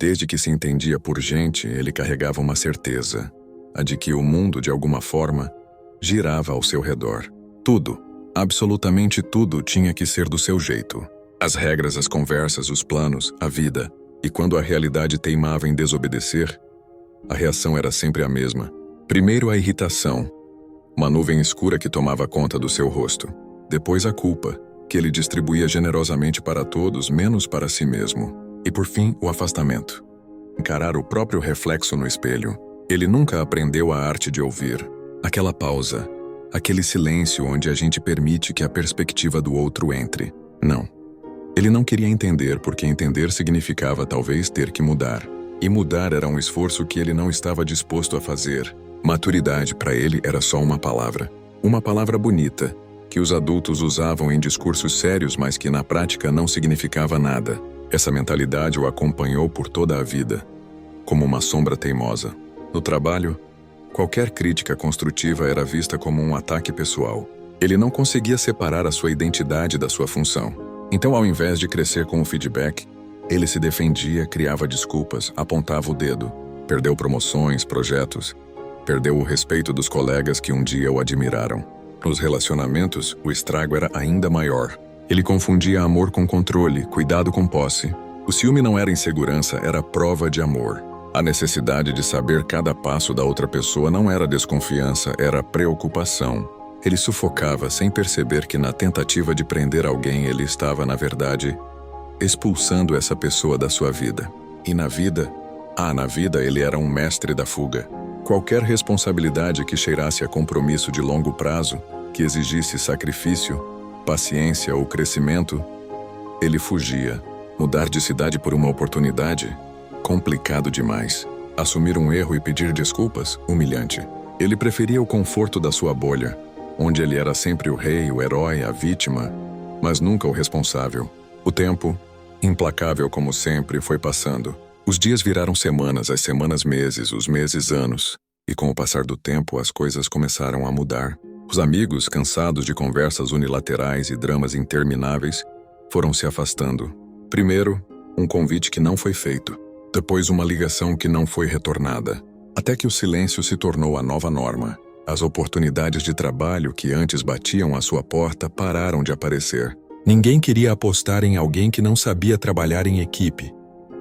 Desde que se entendia por gente, ele carregava uma certeza, a de que o mundo, de alguma forma, girava ao seu redor. Tudo, absolutamente tudo, tinha que ser do seu jeito. As regras, as conversas, os planos, a vida. E quando a realidade teimava em desobedecer, a reação era sempre a mesma. Primeiro a irritação, uma nuvem escura que tomava conta do seu rosto. Depois a culpa, que ele distribuía generosamente para todos, menos para si mesmo. E por fim, o afastamento. Encarar o próprio reflexo no espelho. Ele nunca aprendeu a arte de ouvir. Aquela pausa, aquele silêncio onde a gente permite que a perspectiva do outro entre. Não. Ele não queria entender, porque entender significava talvez ter que mudar. E mudar era um esforço que ele não estava disposto a fazer. Maturidade para ele era só uma palavra. Uma palavra bonita, que os adultos usavam em discursos sérios, mas que na prática não significava nada. Essa mentalidade o acompanhou por toda a vida, como uma sombra teimosa. No trabalho, qualquer crítica construtiva era vista como um ataque pessoal. Ele não conseguia separar a sua identidade da sua função. Então, ao invés de crescer com o feedback, ele se defendia, criava desculpas, apontava o dedo. Perdeu promoções, projetos. Perdeu o respeito dos colegas que um dia o admiraram. Nos relacionamentos, o estrago era ainda maior. Ele confundia amor com controle, cuidado com posse. O ciúme não era insegurança, era prova de amor. A necessidade de saber cada passo da outra pessoa não era desconfiança, era preocupação. Ele sufocava sem perceber que na tentativa de prender alguém ele estava, na verdade, expulsando essa pessoa da sua vida. E na vida ele era um mestre da fuga. Qualquer responsabilidade que cheirasse a compromisso de longo prazo, que exigisse sacrifício, paciência ou crescimento, ele fugia. Mudar de cidade por uma oportunidade? Complicado demais. Assumir um erro e pedir desculpas? Humilhante. Ele preferia o conforto da sua bolha, onde ele era sempre o rei, o herói, a vítima, mas nunca o responsável. O tempo, implacável como sempre, foi passando. Os dias viraram semanas, as semanas meses, os meses anos. E com o passar do tempo, as coisas começaram a mudar. Os amigos, cansados de conversas unilaterais e dramas intermináveis, foram se afastando. Primeiro, um convite que não foi feito. Depois, uma ligação que não foi retornada. Até que o silêncio se tornou a nova norma. As oportunidades de trabalho que antes batiam à sua porta pararam de aparecer. Ninguém queria apostar em alguém que não sabia trabalhar em equipe,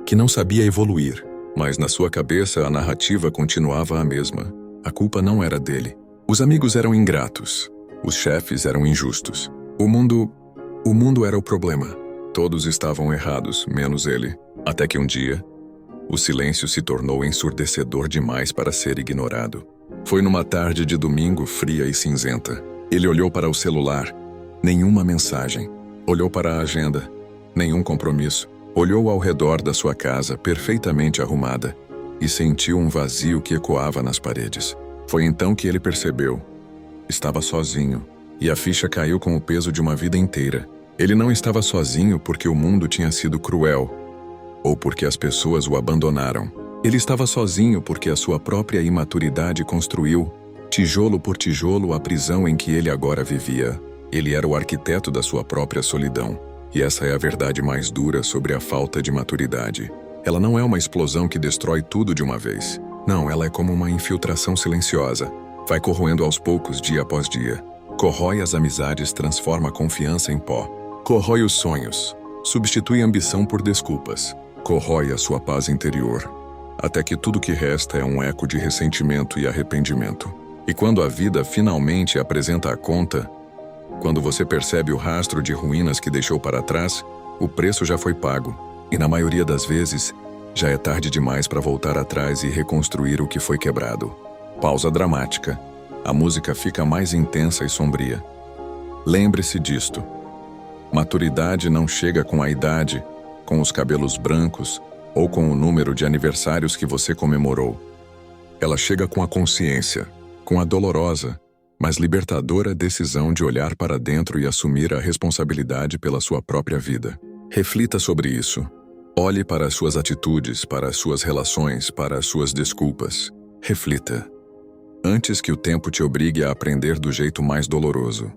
que não sabia evoluir. Mas na sua cabeça a narrativa continuava a mesma. A culpa não era dele. Os amigos eram ingratos. Os chefes eram injustos. O mundo era o problema. Todos estavam errados, menos ele. Até que um dia, o silêncio se tornou ensurdecedor demais para ser ignorado. Foi numa tarde de domingo fria e cinzenta. Ele olhou para o celular. Nenhuma mensagem. Olhou para a agenda. Nenhum compromisso. Olhou ao redor da sua casa, perfeitamente arrumada, e sentiu um vazio que ecoava nas paredes. Foi então que ele percebeu. Estava sozinho, e a ficha caiu com o peso de uma vida inteira. Ele não estava sozinho porque o mundo tinha sido cruel, ou porque as pessoas o abandonaram. Ele estava sozinho porque a sua própria imaturidade construiu, tijolo por tijolo, a prisão em que ele agora vivia. Ele era o arquiteto da sua própria solidão. E essa é a verdade mais dura sobre a falta de maturidade. Ela não é uma explosão que destrói tudo de uma vez. Não, ela é como uma infiltração silenciosa. Vai corroendo aos poucos, dia após dia. Corrói as amizades, transforma a confiança em pó. Corrói os sonhos. Substitui a ambição por desculpas. Corrói a sua paz interior. Até que tudo que resta é um eco de ressentimento e arrependimento. E quando a vida finalmente apresenta a conta, quando você percebe o rastro de ruínas que deixou para trás, o preço já foi pago. E na maioria das vezes, já é tarde demais para voltar atrás e reconstruir o que foi quebrado. Pausa dramática. A música fica mais intensa e sombria. Lembre-se disto. Maturidade não chega com a idade, com os cabelos brancos ou com o número de aniversários que você comemorou. Ela chega com a consciência, com a dolorosa, mas libertadora decisão de olhar para dentro e assumir a responsabilidade pela sua própria vida. Reflita sobre isso. Olhe para as suas atitudes, para as suas relações, para as suas desculpas. Reflita. Antes que o tempo te obrigue a aprender do jeito mais doloroso.